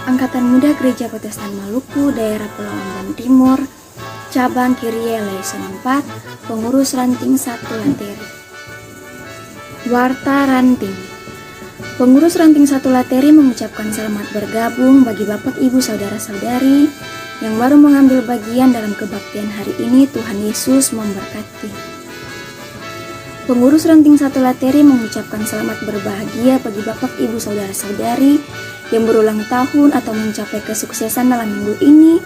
Angkatan Muda Gereja Protestan Maluku, Daerah Pulau Ambon Timur, Cabang Kyrie Eleison 4, Pengurus Ranting 1 Lateri. Warta Ranting. Pengurus Ranting 1 Lateri mengucapkan selamat bergabung bagi Bapak Ibu Saudara-saudari yang baru mengambil bagian dalam kebaktian hari ini. Tuhan Yesus memberkati. Pengurus Ranting 1 Lateri mengucapkan selamat berbahagia bagi Bapak Ibu Saudara-saudari yang berulang tahun atau mencapai kesuksesan dalam minggu ini,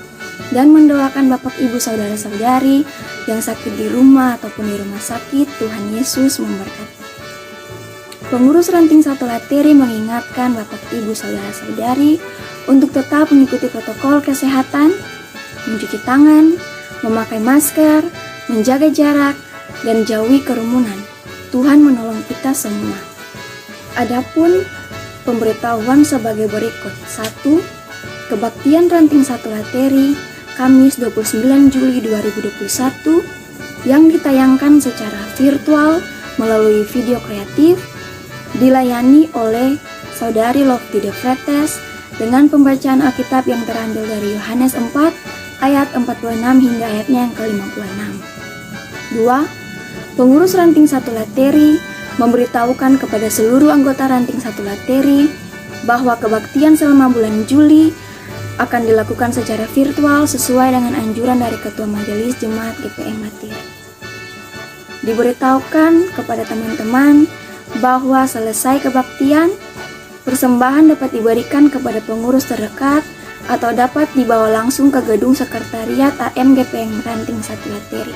dan mendoakan Bapak Ibu Saudara-saudari yang sakit di rumah ataupun di rumah sakit. Tuhan Yesus memberkati. Pengurus Ranting 1 Lateri mengingatkan Bapak Ibu Saudara-saudari untuk tetap mengikuti protokol kesehatan, mencuci tangan, memakai masker, menjaga jarak, dan jauhi kerumunan. Tuhan menolong kita semua. Adapun pemberitahuan sebagai berikut. 1. Kebaktian Ranting 1 Lateri Kamis 29 Juli 2021 yang ditayangkan secara virtual melalui video kreatif dilayani oleh Saudari Lofty De Vretes dengan pembacaan Alkitab yang terambil dari Yohanes 4 ayat 46 hingga ayatnya yang ke-56. 2. Pengurus Ranting 1 Lateri memberitahukan kepada seluruh anggota Ranting 1 Lateri bahwa kebaktian selama bulan Juli akan dilakukan secara virtual sesuai dengan anjuran dari Ketua Majelis Jemaat GPM Lateri. Diberitahukan kepada teman-teman bahwa selesai kebaktian, persembahan dapat diberikan kepada pengurus terdekat atau dapat dibawa langsung ke gedung sekretariat AM GPM Ranting 1 Lateri.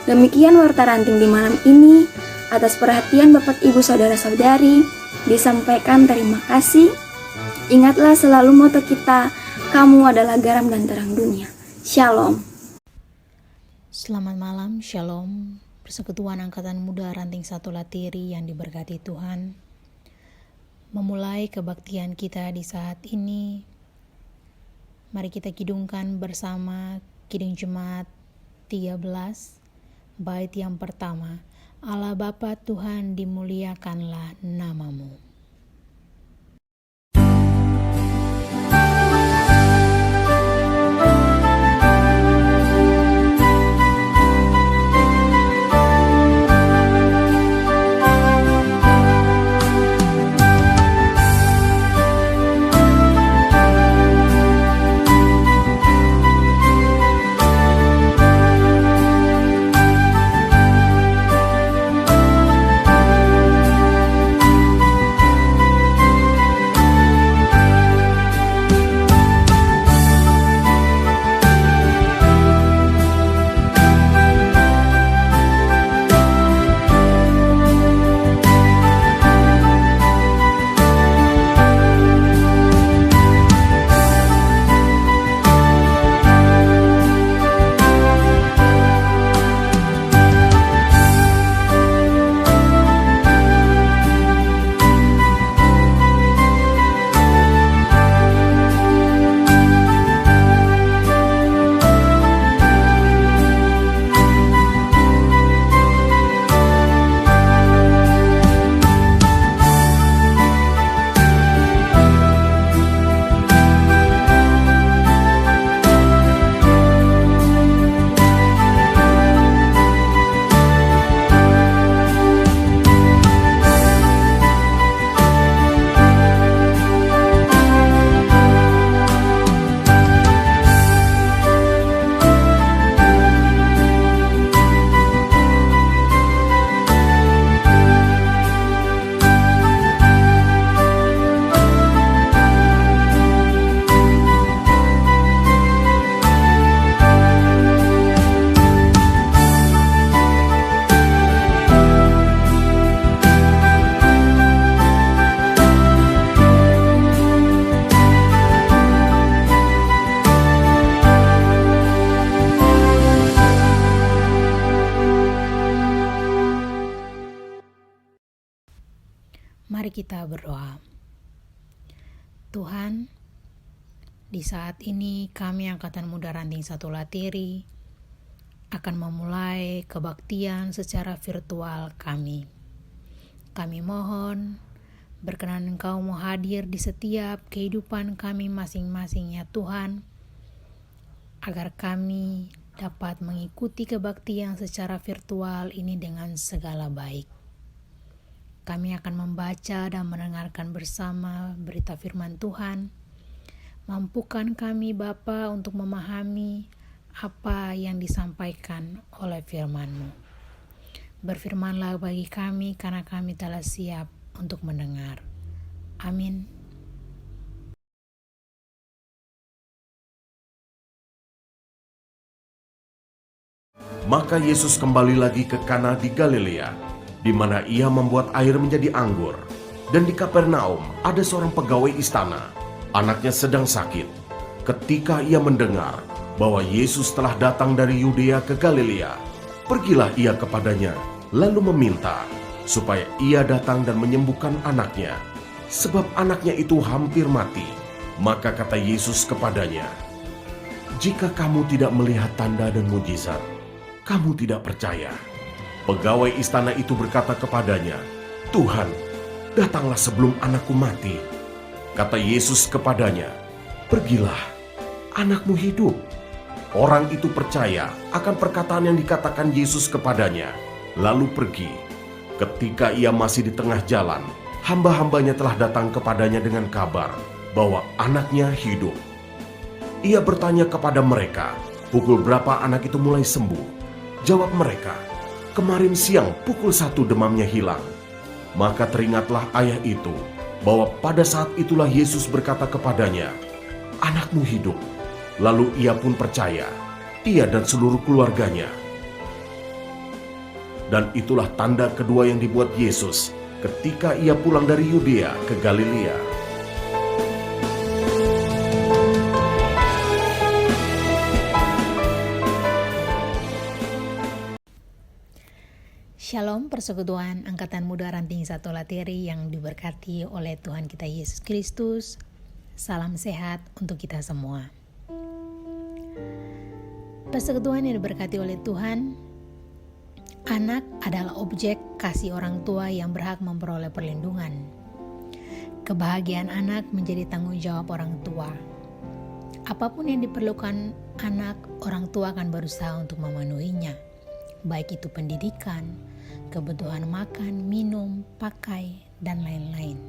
Demikian warta ranting di malam ini. Atas perhatian Bapak Ibu Saudara-saudari disampaikan terima kasih. Ingatlah selalu moto kita, kamu adalah garam dan terang dunia. Shalom. Selamat malam, Shalom. Persekutuan Angkatan Muda Ranting 1 Lateri yang diberkati Tuhan. Memulai kebaktian kita di saat ini, mari kita kidungkan bersama Kidung Jemaat 13, bait yang pertama. Allah Bapa Tuhan, dimuliakanlah namamu. Mari kita berdoa. Tuhan, di saat ini kami Angkatan Muda Ranting 1 Lateri akan memulai kebaktian secara virtual kami. Kami mohon Berkenan Engkau mau hadir di setiap kehidupan kami masing-masing ya Tuhan, agar kami dapat mengikuti kebaktian secara virtual ini dengan segala baik. Kami akan membaca dan mendengarkan bersama berita firman Tuhan. Mampukan kami Bapa untuk memahami apa yang disampaikan oleh firman-Mu. Berfirmanlah bagi kami karena kami telah siap untuk mendengar. Amin. Maka Yesus kembali lagi ke Kana di Galilea, di mana ia membuat air menjadi anggur. Dan di Kapernaum ada seorang pegawai istana, anaknya sedang sakit. Ketika ia mendengar bahwa Yesus telah datang dari Yudea ke Galilea, pergilah ia kepadanya, lalu meminta supaya ia datang dan menyembuhkan anaknya, sebab anaknya itu hampir mati. Maka kata Yesus kepadanya, "Jika kamu tidak melihat tanda dan mujizat, kamu tidak percaya." Pegawai istana itu berkata kepadanya, "Tuhan, datanglah sebelum anakku mati." Kata Yesus kepadanya, "Pergilah, anakmu hidup." Orang itu percaya akan perkataan yang dikatakan Yesus kepadanya, lalu pergi. Ketika ia masih di tengah jalan, hamba-hambanya telah datang kepadanya dengan kabar bahwa anaknya hidup. Ia bertanya kepada mereka, "Pukul berapa anak itu mulai sembuh?" Jawab mereka, "Kemarin siang pukul 1 demamnya hilang." Maka teringatlah ayah itu bahwa pada saat itulah Yesus berkata kepadanya, "Anakmu hidup." Lalu ia pun percaya, ia dan seluruh keluarganya. Dan itulah tanda kedua yang dibuat Yesus ketika ia pulang dari Yudea ke Galilea. Shalom persekutuan Angkatan Muda Ranting 1 Lateri yang diberkati oleh Tuhan kita Yesus Kristus. Salam sehat untuk kita semua. Persekutuan yang diberkati oleh Tuhan, anak adalah objek kasih orang tua yang berhak memperoleh perlindungan. Kebahagiaan anak menjadi tanggung jawab orang tua. Apapun yang diperlukan anak, orang tua akan berusaha untuk memenuhinya, baik itu pendidikan, kebutuhan makan, minum, pakai, dan lain-lain.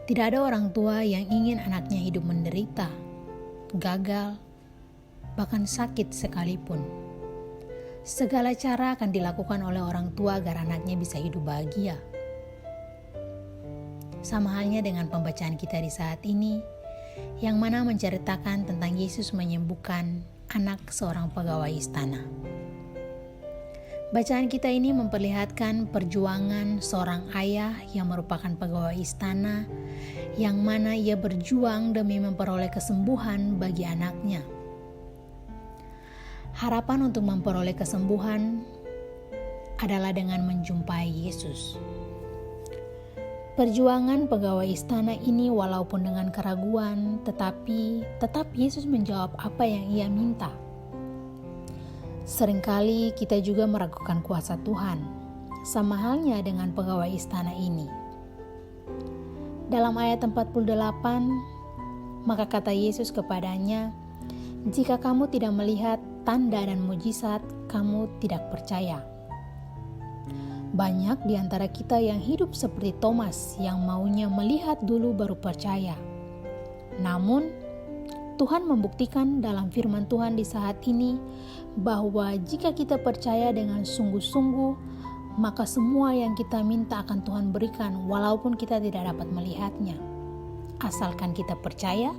Tidak ada orang tua yang ingin anaknya hidup menderita, gagal, bahkan sakit sekalipun. Segala cara akan dilakukan oleh orang tua agar anaknya bisa hidup bahagia. Sama halnya dengan pembacaan kita di saat ini, yang mana menceritakan tentang Yesus menyembuhkan anak seorang pegawai istana. Bacaan kita ini memperlihatkan perjuangan seorang ayah yang merupakan pegawai istana, yang mana ia berjuang demi memperoleh kesembuhan bagi anaknya. Harapan untuk memperoleh kesembuhan adalah dengan menjumpai Yesus. Perjuangan pegawai istana ini walaupun dengan keraguan, tetapi tetap Yesus menjawab apa yang ia minta. Seringkali kita juga meragukan kuasa Tuhan, sama halnya dengan pegawai istana ini. Dalam ayat 48, maka kata Yesus kepadanya, "Jika kamu tidak melihat tanda dan mujizat, kamu tidak percaya." Banyak di antara kita yang hidup seperti Thomas yang maunya melihat dulu baru percaya. Namun, Tuhan membuktikan dalam firman Tuhan di saat ini bahwa jika kita percaya dengan sungguh-sungguh, maka semua yang kita minta akan Tuhan berikan walaupun kita tidak dapat melihatnya. Asalkan kita percaya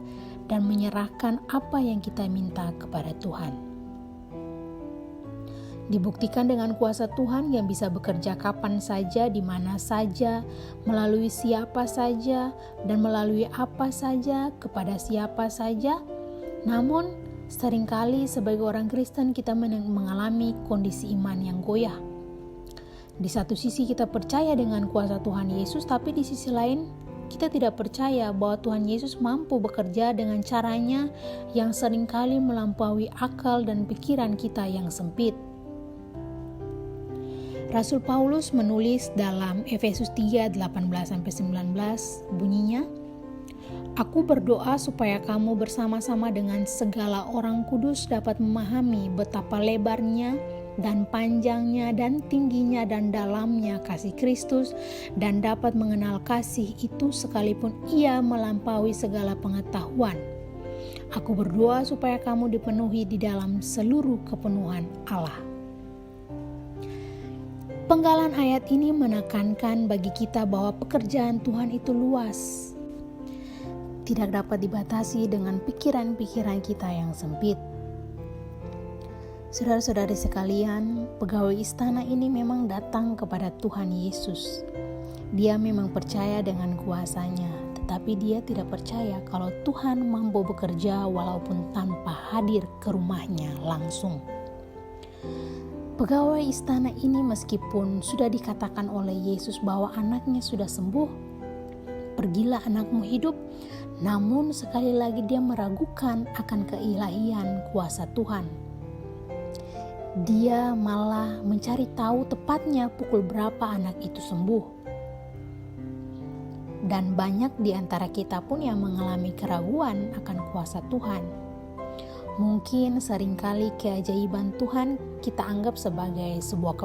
dan menyerahkan apa yang kita minta kepada Tuhan. Dibuktikan dengan kuasa Tuhan yang bisa bekerja kapan saja, di mana saja, melalui siapa saja, dan melalui apa saja, kepada siapa saja. Namun, seringkali sebagai orang Kristen kita mengalami kondisi iman yang goyah. Di satu sisi kita percaya dengan kuasa Tuhan Yesus, tapi di sisi lain kita tidak percaya bahwa Tuhan Yesus mampu bekerja dengan caranya yang seringkali melampaui akal dan pikiran kita yang sempit. Rasul Paulus menulis dalam Efesus 3, 18-19 bunyinya, "Aku berdoa supaya kamu bersama-sama dengan segala orang kudus dapat memahami betapa lebarnya dan panjangnya dan tingginya dan dalamnya kasih Kristus dan dapat mengenal kasih itu sekalipun ia melampaui segala pengetahuan. Aku berdoa supaya kamu dipenuhi di dalam seluruh kepenuhan Allah." Penggalan ayat ini menekankan bagi kita bahwa pekerjaan Tuhan itu luas. Tidak dapat dibatasi dengan pikiran-pikiran kita yang sempit. Saudara-saudari sekalian, pegawai istana ini memang datang kepada Tuhan Yesus. Dia memang percaya dengan kuasanya, tetapi dia tidak percaya kalau Tuhan mampu bekerja walaupun tanpa hadir ke rumahnya langsung. Pegawai istana ini meskipun sudah dikatakan oleh Yesus bahwa anaknya sudah sembuh, "Pergilah anakmu hidup," namun sekali lagi dia meragukan akan keilahian kuasa Tuhan. Dia malah mencari tahu tepatnya pukul berapa anak itu sembuh. Dan banyak di antara kita pun yang mengalami keraguan akan kuasa Tuhan. Mungkin seringkali keajaiban Tuhan kita anggap sebagai sebuah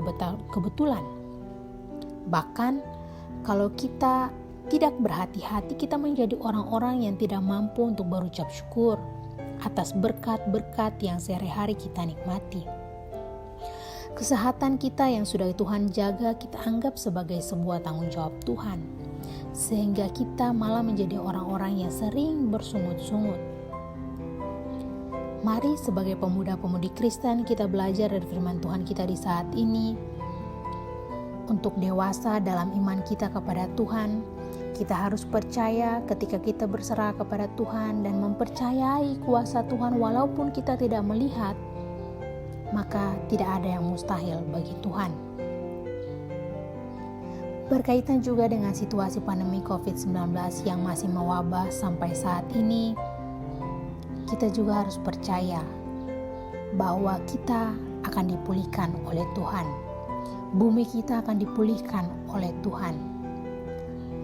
kebetulan. Bahkan kalau kita tidak berhati-hati, kita menjadi orang-orang yang tidak mampu untuk berucap syukur atas berkat-berkat yang sehari-hari kita nikmati. Kesehatan kita yang sudah Tuhan jaga kita anggap sebagai sebuah tanggung jawab Tuhan, sehingga kita malah menjadi orang-orang yang sering bersungut-sungut. Mari sebagai pemuda-pemudi Kristen kita belajar dari firman Tuhan kita di saat ini. Untuk dewasa dalam iman kita kepada Tuhan, kita harus percaya ketika kita berserah kepada Tuhan dan mempercayai kuasa Tuhan walaupun kita tidak melihat, maka tidak ada yang mustahil bagi Tuhan. Berkaitan juga dengan situasi pandemi COVID-19 yang masih mewabah sampai saat ini, kita juga harus percaya bahwa kita akan dipulihkan oleh Tuhan. Bumi kita akan dipulihkan oleh Tuhan.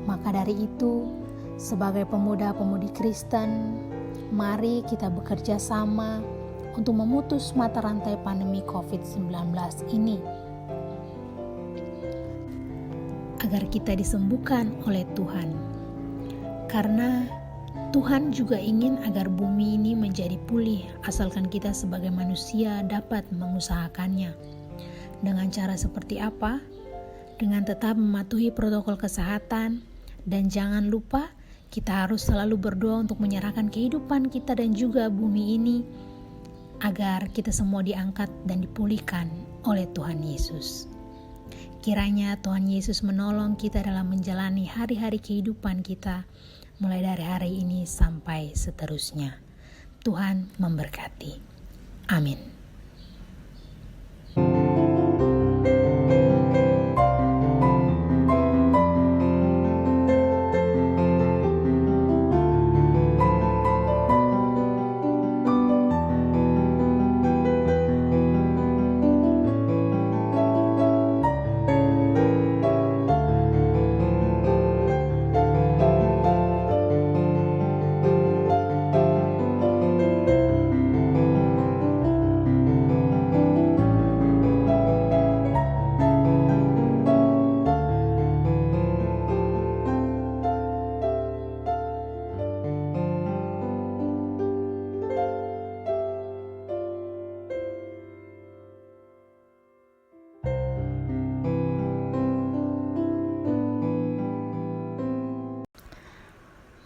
Maka dari itu, sebagai pemuda-pemudi Kristen, mari kita bekerja sama untuk memutus mata rantai pandemi COVID-19 ini, agar kita disembuhkan oleh Tuhan. Karena Tuhan juga ingin agar bumi ini menjadi pulih, asalkan kita sebagai manusia dapat mengusahakannya. Dengan cara seperti apa? Dengan tetap mematuhi protokol kesehatan, dan jangan lupa kita harus selalu berdoa untuk menyerahkan kehidupan kita dan juga bumi ini, agar kita semua diangkat dan dipulihkan oleh Tuhan Yesus. Kiranya Tuhan Yesus menolong kita dalam menjalani hari-hari kehidupan kita, mulai dari hari ini sampai seterusnya. Tuhan memberkati. Amin.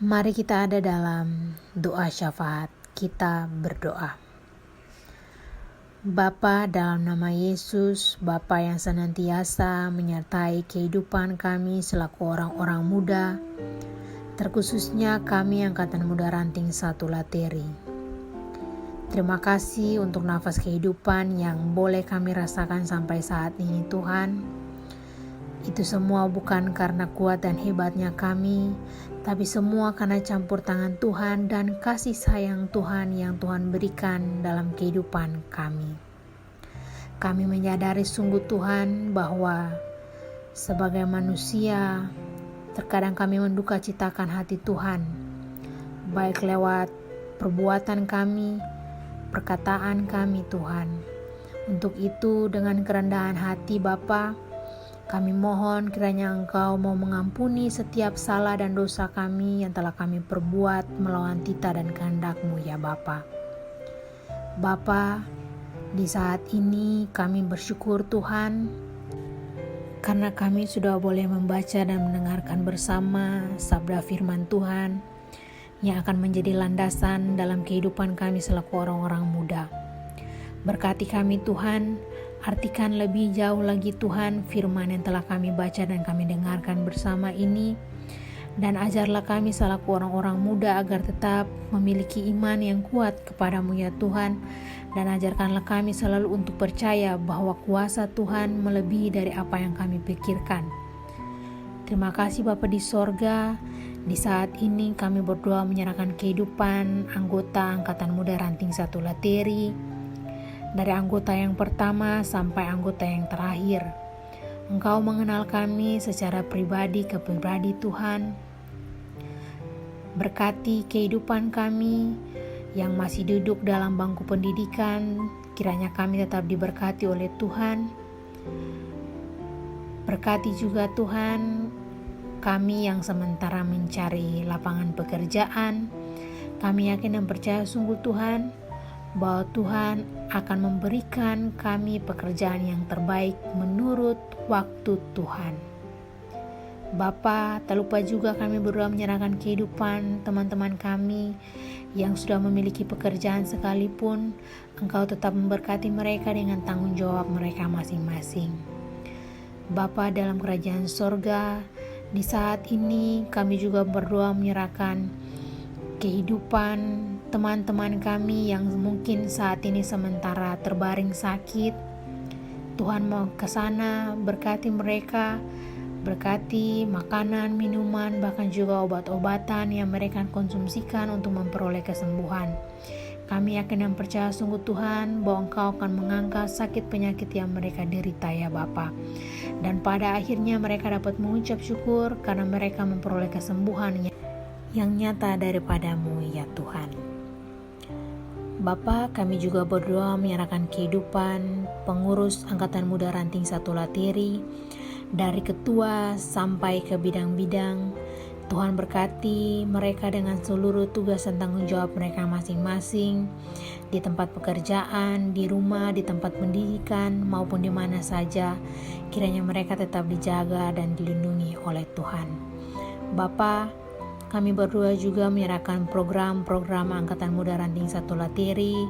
Mari kita ada dalam doa syafaat. Kita berdoa. Bapa, dalam nama Yesus, Bapa yang senantiasa menyertai kehidupan kami selaku orang-orang muda, terkhususnya kami Angkatan Muda Ranting 1 Lateri. Terima kasih untuk nafas kehidupan yang boleh kami rasakan sampai saat ini, Tuhan. Itu semua bukan karena kuat dan hebatnya kami, tapi semua karena campur tangan Tuhan dan kasih sayang Tuhan yang Tuhan berikan dalam kehidupan kami. Kami menyadari sungguh Tuhan bahwa sebagai manusia terkadang kami menduka citakan hati Tuhan, baik lewat perbuatan kami, perkataan kami Tuhan. Untuk itu dengan kerendahan hati Bapa, kami mohon kiranya Engkau mau mengampuni setiap salah dan dosa kami yang telah kami perbuat melawan titah dan kehendak-Mu ya Bapa. Bapa, di saat ini kami bersyukur Tuhan karena kami sudah boleh membaca dan mendengarkan bersama sabda firman Tuhan yang akan menjadi landasan dalam kehidupan kami selaku orang-orang muda. Berkati kami Tuhan, artikan lebih jauh lagi Tuhan firman yang telah kami baca dan kami dengarkan bersama ini, dan ajarlah kami selaku orang-orang muda agar tetap memiliki iman yang kuat kepadamu ya Tuhan, dan ajarkanlah kami selalu untuk percaya bahwa kuasa Tuhan melebihi dari apa yang kami pikirkan. Terima kasih Bapa di sorga. Di saat ini kami berdoa menyerahkan kehidupan anggota Angkatan Muda Ranting 1 Lateri, dari anggota yang pertama sampai anggota yang terakhir. Engkau mengenal kami secara pribadi ke pribadi Tuhan. Berkati kehidupan kami yang masih duduk dalam bangku pendidikan, kiranya kami tetap diberkati oleh Tuhan. Berkati juga Tuhan kami yang sementara mencari lapangan pekerjaan. Kami yakin dan percaya sungguh Tuhan bahwa Tuhan akan memberikan kami pekerjaan yang terbaik menurut waktu Tuhan. Bapa, tak lupa juga kami berdoa menyerahkan kehidupan teman-teman kami yang sudah memiliki pekerjaan sekalipun. Engkau tetap memberkati mereka dengan tanggung jawab mereka masing-masing. Bapa dalam kerajaan sorga, di saat ini kami juga berdoa menyerahkan kehidupan teman-teman kami yang mungkin saat ini sementara terbaring sakit. Tuhan mau ke sana, berkati mereka, berkati makanan, minuman, bahkan juga obat-obatan yang mereka konsumsikan untuk memperoleh kesembuhan. Kami yakin dan percaya sungguh Tuhan bahwa Engkau akan mengangkat sakit penyakit yang mereka derita ya Bapa. Dan pada akhirnya mereka dapat mengucap syukur karena mereka memperoleh kesembuhan yang nyata daripadamu ya Tuhan. Bapa, kami juga berdoa menyerahkan kehidupan pengurus Angkatan Muda Ranting 1 Lateri, dari ketua sampai ke bidang-bidang. Tuhan berkati mereka dengan seluruh tugas dan tanggung jawab mereka masing-masing, di tempat pekerjaan, di rumah, di tempat pendidikan, maupun di mana saja. Kiranya mereka tetap dijaga dan dilindungi oleh Tuhan. Bapa, kami berdoa juga menyerahkan program-program Angkatan Muda Ranting 1 Lateri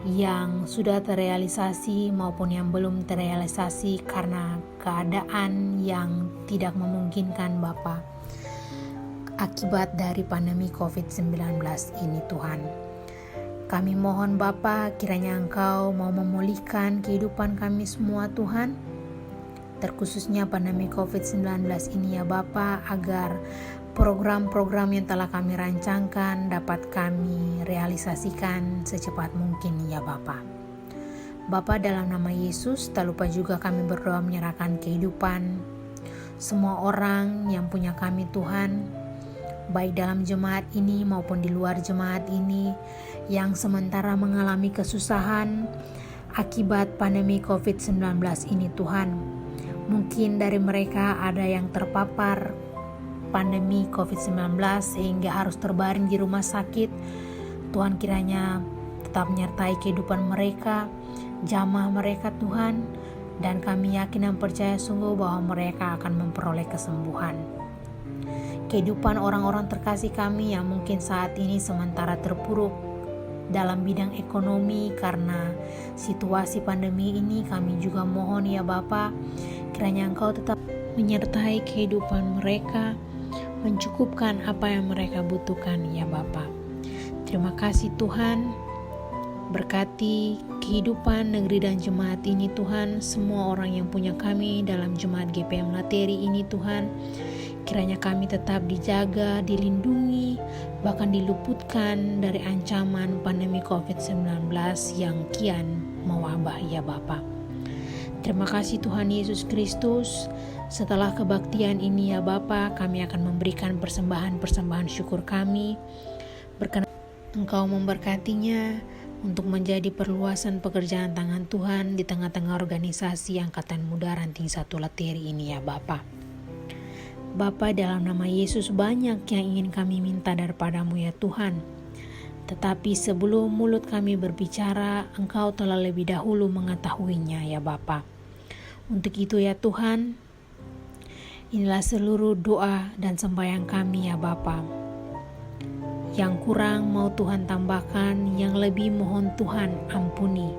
yang sudah terrealisasi maupun yang belum terrealisasi karena keadaan yang tidak memungkinkan Bapa, akibat dari pandemi COVID-19 ini Tuhan. Kami mohon Bapa, kiranya Engkau mau memulihkan kehidupan kami semua Tuhan, terkhususnya pandemi COVID-19 ini ya Bapa, agar program-program yang telah kami rancangkan dapat kami realisasikan secepat mungkin ya Bapa. Bapa, dalam nama Yesus, tak lupa juga kami berdoa menyerahkan kehidupan semua orang yang punya kami Tuhan, baik dalam jemaat ini maupun di luar jemaat ini, yang sementara mengalami kesusahan akibat pandemi COVID-19 ini Tuhan. Mungkin dari mereka ada yang terpapar pandemi COVID-19 sehingga harus terbaring di rumah sakit. Tuhan kiranya tetap menyertai kehidupan mereka, jamah mereka Tuhan, dan kami yakin dan percaya sungguh bahwa mereka akan memperoleh kesembuhan. Kehidupan orang-orang terkasih kami yang mungkin saat ini sementara terpuruk dalam bidang ekonomi karena situasi pandemi ini, kami juga mohon ya Bapa, kiranya Engkau tetap menyertai kehidupan mereka, mencukupkan apa yang mereka butuhkan ya Bapa. Terima kasih Tuhan, berkati kehidupan negeri dan jemaat ini Tuhan, semua orang yang punya kami dalam jemaat GPM Lateri ini Tuhan, kiranya kami tetap dijaga, dilindungi, bahkan diluputkan dari ancaman pandemi COVID-19 yang kian mewabah ya Bapa. Terima kasih Tuhan Yesus Kristus. Setelah kebaktian ini ya Bapa, kami akan memberikan persembahan syukur kami. Berkenan Engkau memberkatinya untuk menjadi perluasan pekerjaan tangan Tuhan di tengah-tengah organisasi Angkatan Muda Ranting 1 Lateri ini ya Bapa. Bapa, dalam nama Yesus banyak yang ingin kami minta daripadamu ya Tuhan. Tetapi sebelum mulut kami berbicara, Engkau telah lebih dahulu mengetahuinya ya Bapa. Untuk itu ya Tuhan, inilah seluruh doa dan sembahyang kami ya Bapa. Yang kurang mau Tuhan tambahkan, yang lebih mohon Tuhan ampuni.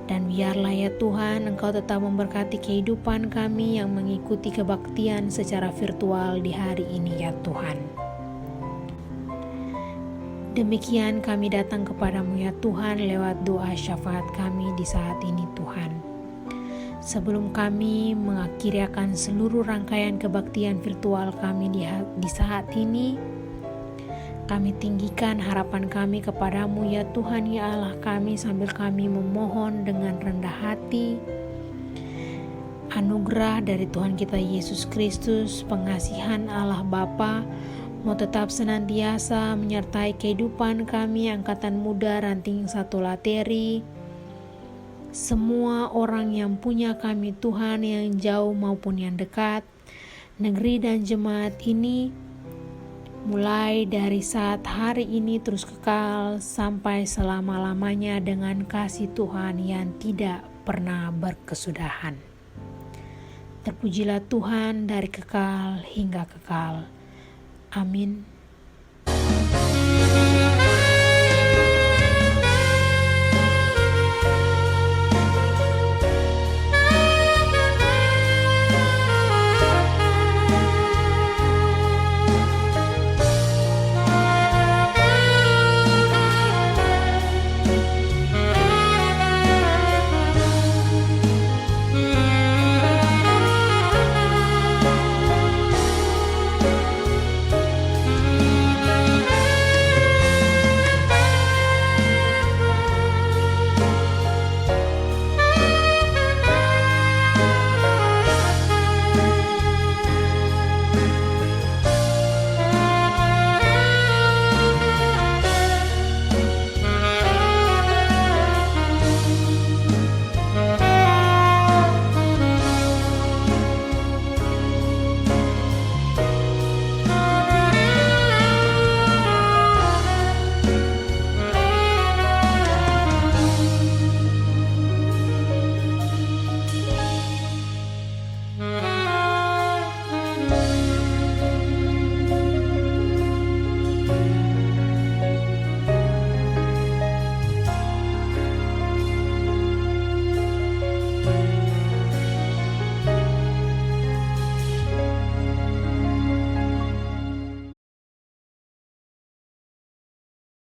Dan biarlah ya Tuhan, Engkau tetap memberkati kehidupan kami yang mengikuti kebaktian secara virtual di hari ini ya Tuhan. Demikian kami datang kepadamu ya Tuhan lewat doa syafaat kami di saat ini Tuhan. Sebelum kami mengakhiri akan seluruh rangkaian kebaktian virtual kami di saat ini, kami tinggikan harapan kami kepadamu ya Tuhan ya Allah kami, sambil kami memohon dengan rendah hati anugerah dari Tuhan kita Yesus Kristus, pengasihan Allah Bapa mau tetap senantiasa menyertai kehidupan kami Angkatan Muda Ranting 1 Lateri. Semua orang yang punya kami Tuhan, yang jauh maupun yang dekat, negeri dan jemaat ini, mulai dari saat hari ini terus kekal sampai selama-lamanya dengan kasih Tuhan yang tidak pernah berkesudahan. Terpujilah Tuhan dari kekal hingga kekal. Amin.